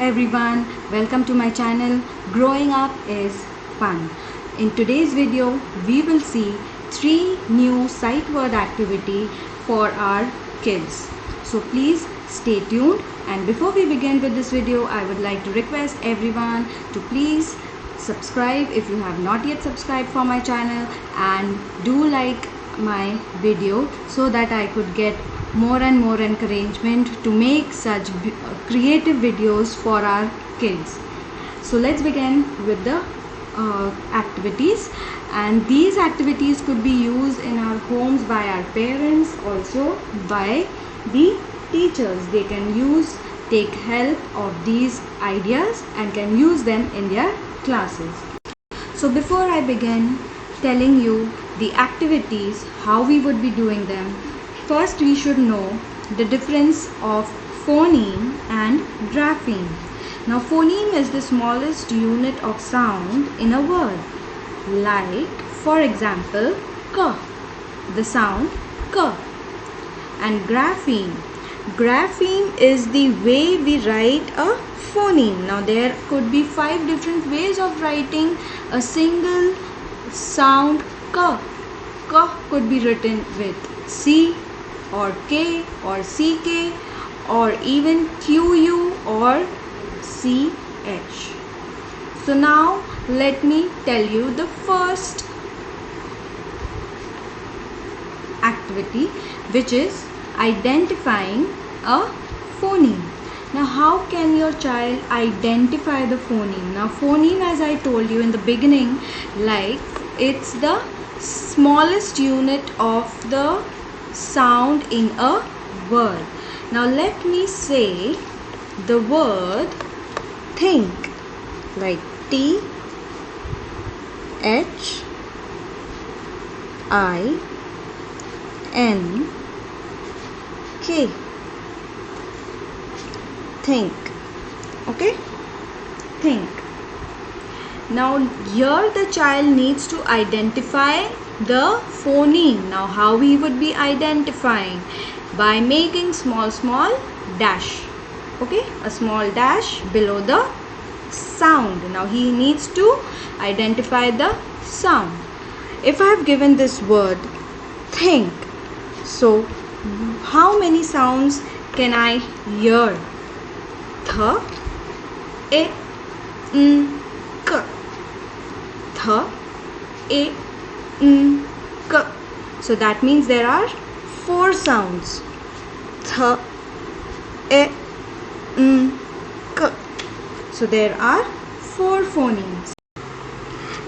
everyone, welcome to my channel. Growing up is fun. In today's video we will see 3 new sight word activity for our kids. So please stay tuned, and before we begin with this video I would like to request everyone to please subscribe if you have not yet subscribed for my channel, and do like my video so that I could get more and more encouragement to make such creative videos for our kids. So let's begin with the activities, and these activities could be used in our homes by our parents, also by the teachers. They can take help of these ideas and can use them in their classes. So before I begin telling you the activities, how we would be doing them, first we should know the difference of phoneme and grapheme. Now phoneme is the smallest unit of sound in a word. Like for example, k, the sound k. And grapheme. Grapheme is the way we write a phoneme. Now there could be 5 different ways of writing a single sound k. K could be written with C or K or CK or even QU or CH. So now let me tell you the first activity, which is identifying a phoneme. Now how can your child identify the phoneme? Now phoneme, as I told you in the beginning, like it's the smallest unit of the sound in a word. Now let me say the word think, like T H I N K. Think. Okay? Think. Now here the child needs to identify the phoneme. Now how we would be identifying? By making small dash. Okay? A small dash below the sound. Now he needs to identify the sound. If I have given this word think, so how many sounds can I hear? Th, e, n, k. Th, e, n, k. So that means there are 4 sounds. Th, e, n, k. So there are 4 phonemes.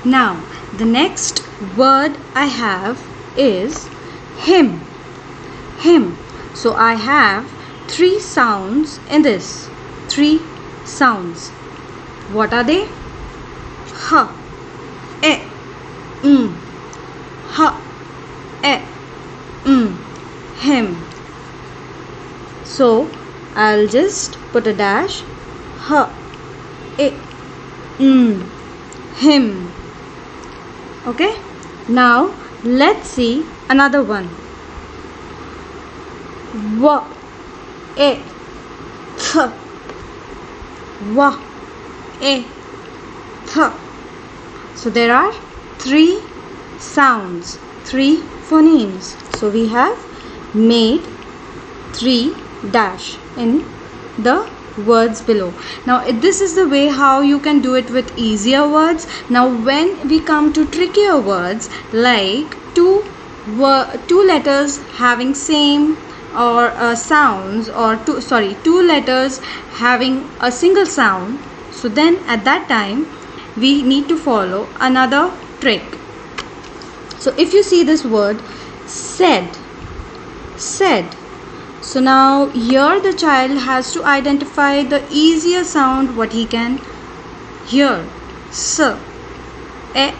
Now the next word I have is him. Him. So I have 3 sounds in this. 3 sounds. What are they? H, e, m. H, e, m. Him. So I'll just put a dash. H, e, m. Him. Okay. Now let's see another one. W, e, th. W, e, th. So there are 3 sounds, 3 phonemes. So we have made 3 dash in the words below. Now this is the way how you can do it with easier words. Now when we come to trickier words, like two letters having same or sounds, or two letters having a single sound, so then at that time we need to follow another trick. So if you see this word said, so now here the child has to identify the easier sound what he can hear. S, e,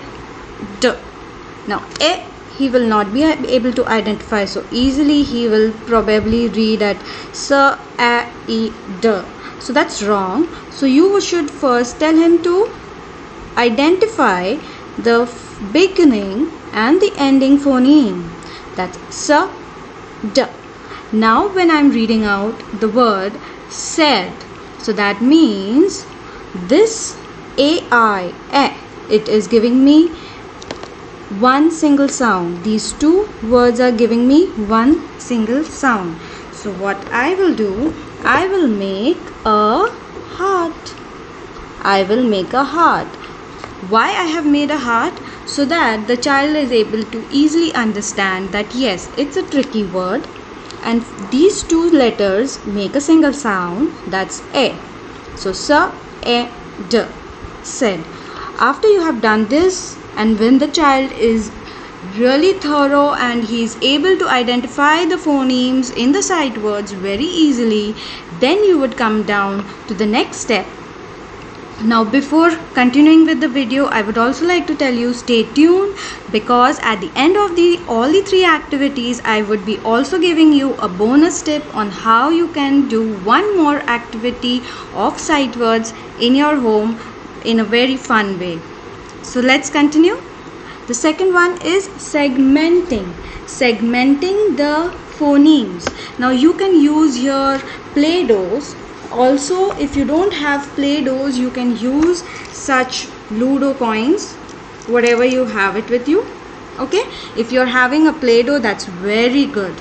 d. Now e he will not be able to identify so easily. He will probably read at s, a, e, d. So that's wrong. So you should first tell him to identify the beginning and the ending phoneme. That's s, d. Now when I'm reading out the word said, So that means this AI, it is giving me one single sound. These two words are giving me one single sound. So what I will do, I will make a heart. I will make a heart. Why I have made a heart? So that the child is able to easily understand that yes, it's a tricky word and these two letters make a single sound, that's A. So S-A-D, said. After you have done this, and when the child is really thorough and he is able to identify the phonemes in the sight words very easily, then you would come down to the next step. Now before continuing with the video, I would also like to tell you, stay tuned, because at the end of all the three activities, I would be also giving you a bonus tip on how you can do one more activity of sight words in your home in a very fun way. So let's continue. The second one is segmenting the phonemes. Now you can use your Play-Dohs. Also, if you don't have Play-Dohs, you can use such Ludo coins, whatever you have it with you. Okay, if you're having a Play-Doh, that's very good,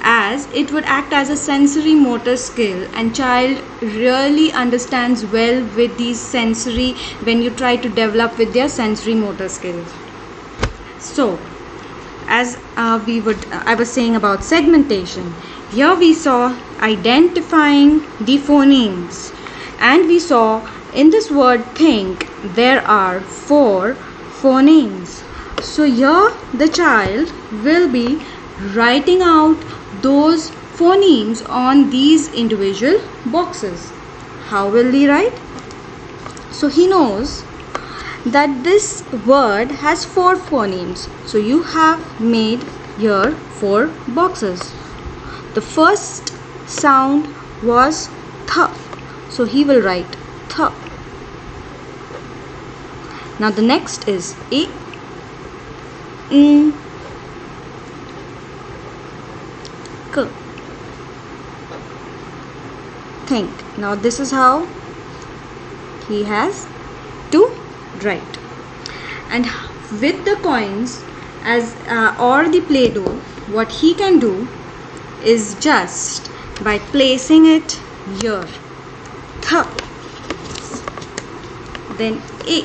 as it would act as a sensory motor skill, and child really understands well with these sensory when you try to develop with their sensory motor skills. So as I was saying about segmentation, here we saw identifying the phonemes, and we saw in this word think there are 4 phonemes. So here the child will be writing out those phonemes on these individual boxes. How will he write? So he knows that this word has 4 phonemes. So you have made here 4 boxes. The first sound was th. So he will write th. Now the next is I, N, K. Think. Now this is how he has to write. And with the coins or the Play-Doh, what he can do is just by placing it here, th, then A.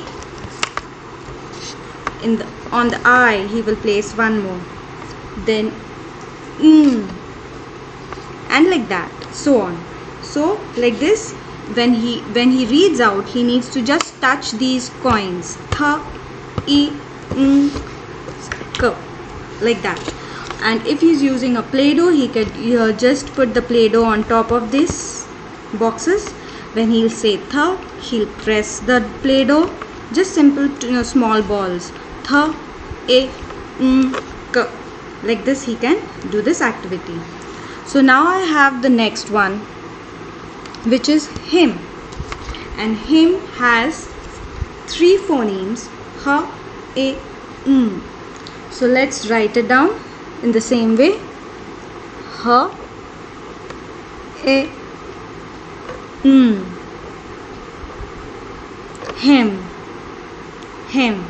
On the I he will place one more, then and like that, so on. So like this, when he reads out, he needs to just touch these coins, th, I, N, K, like that. And if he's using a Play-Doh, he could just put the Play-Doh on top of these boxes. When he'll say th, he'll press the Play-Doh, just simple small balls, th, a, n, k. Like this he can do this activity. So now I have the next one, which is him, and him has 3 phonemes, h, a, n. So let's write it down in the same way, h, a, n. Him.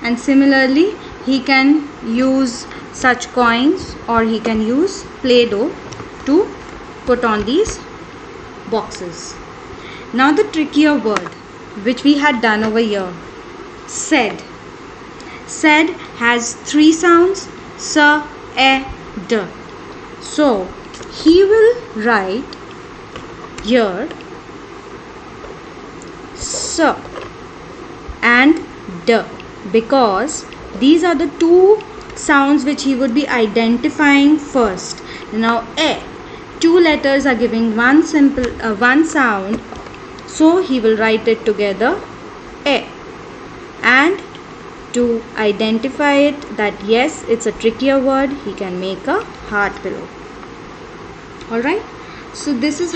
And similarly he can use such coins, or he can use Play-Doh to put on these boxes. Now the trickier word which we had done over here, said. Said has 3 sounds, s, e, d. So he will write here s and d, because these are the 2 sounds which he would be identifying first. Now a, 2 letters are giving one sound, so he will write it together, a. And to identify it that yes, it's a trickier word, he can make a heart below. Alright, so this is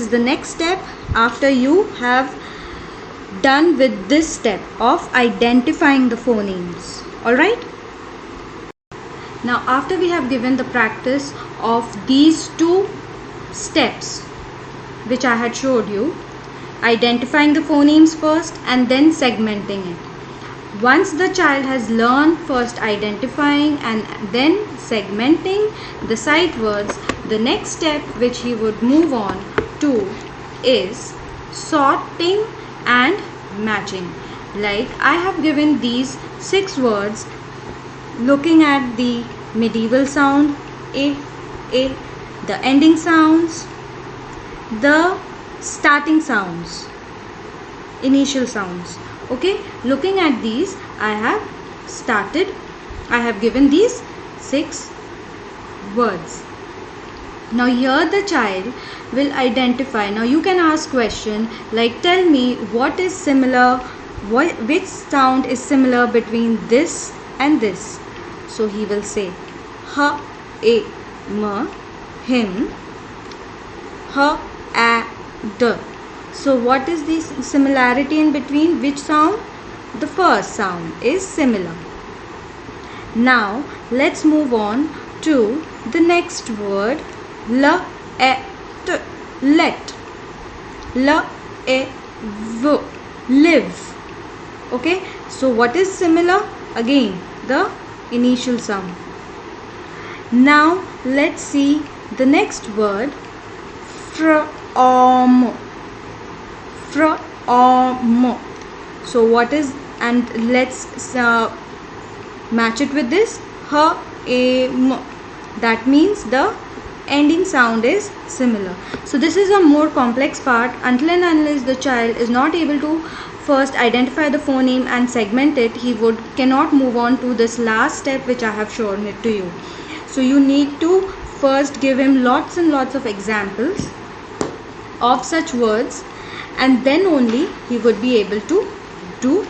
the next step after you have done with this step of identifying the phonemes. Alright, now after we have given the practice of these 2 steps, which I had showed you, identifying the phonemes first and then segmenting it. Once the child has learned first identifying and then segmenting the sight words, the next step which he would move on to is sorting and matching. Like I have given these 6 words looking at the medieval sound a, the ending sounds, the starting sounds, initial sounds. Okay, looking at these, I have given these 6 words. Now here the child will identify. Now you can ask question like, tell me what is similar, which sound is similar between this and this. So he will say ha, a, ma, him, ha, a, d. So what is the similarity in between? Which sound? The first sound is similar. Now let's move on to the next word, la, e, t, let, la, e, v, live. Okay, so what is similar? Again, the initial sound. Now let's see the next word, from. So what is, and let's match it with this, ha, a, m. That means the ending sound is similar. So this is a more complex part. Until and unless the child is not able to first identify the phoneme and segment it, he cannot move on to this last step which I have shown it to you. So you need to first give him lots and lots of examples of such words, and then only he would be able to do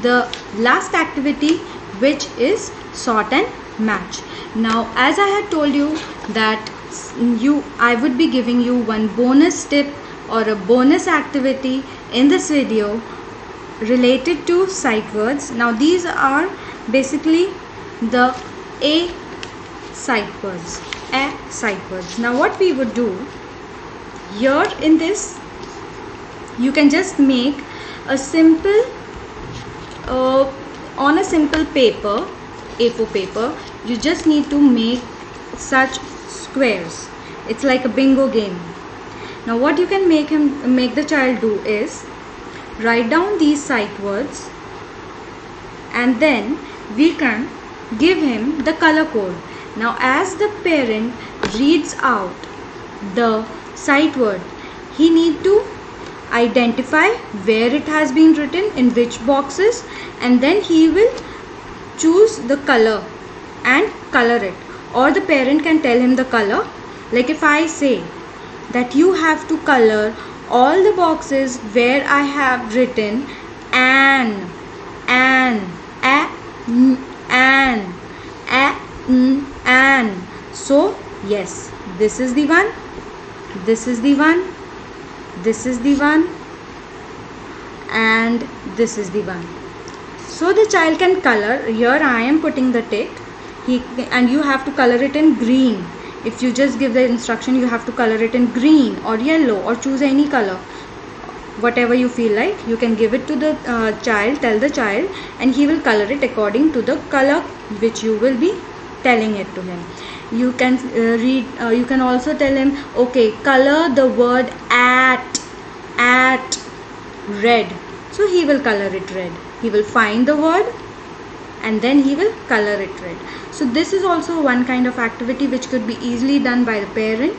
the last activity, which is sort and match. Now as I had told you that I would be giving you one bonus tip or a bonus activity in this video related to sight words. Now these are basically the A sight words. Now what we would do here in this, you can just make a simple on a simple paper, A4 paper, you just need to make such squares. It's like a bingo game. Now what you can make the child do is write down these sight words, and then we can give him the color code. Now as the parent reads out the sight word, he need to identify where it has been written, in which boxes, and then he will choose the color and color it, or the parent can tell him the color. Like if I say that you have to color all the boxes where I have written an, so yes, this is the one, this is the one, this is the one, and this is the one. So the child can color. Here I am putting the tick, and you have to color it in green. If you just give the instruction, you have to color it in green or yellow, or choose any color, whatever you feel like. You can give it to the child, tell the child, and he will color it according to the color which you will be telling it to him. You can you can also tell him, okay, color the word at red. So he will color it red. He will find the word and then he will color it red. So this is also one kind of activity which could be easily done by the parent.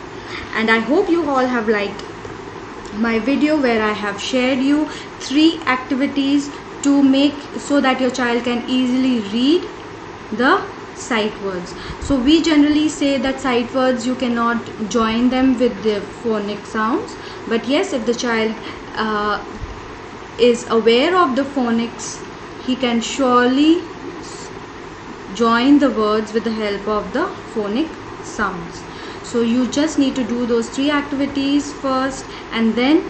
And I hope you all have liked my video where I have shared you 3 activities to make so that your child can easily read the sight words. So we generally say that sight words, you cannot join them with the phonic sounds, but yes, if the child is aware of the phonics, he can surely join the words with the help of the phonic sounds. So you just need to do those 3 activities first, and then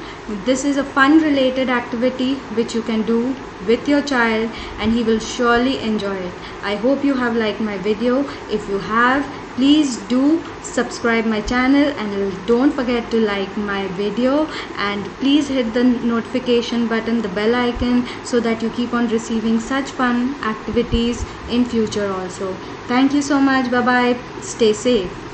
this is a fun related activity which you can do with your child, and he will surely enjoy it. I hope you have liked my video. If you have, Please do subscribe my channel and don't forget to like my video, and please hit the notification button, the bell icon, so that you keep on receiving such fun activities in future also. Thank you so much. Bye bye. Stay safe.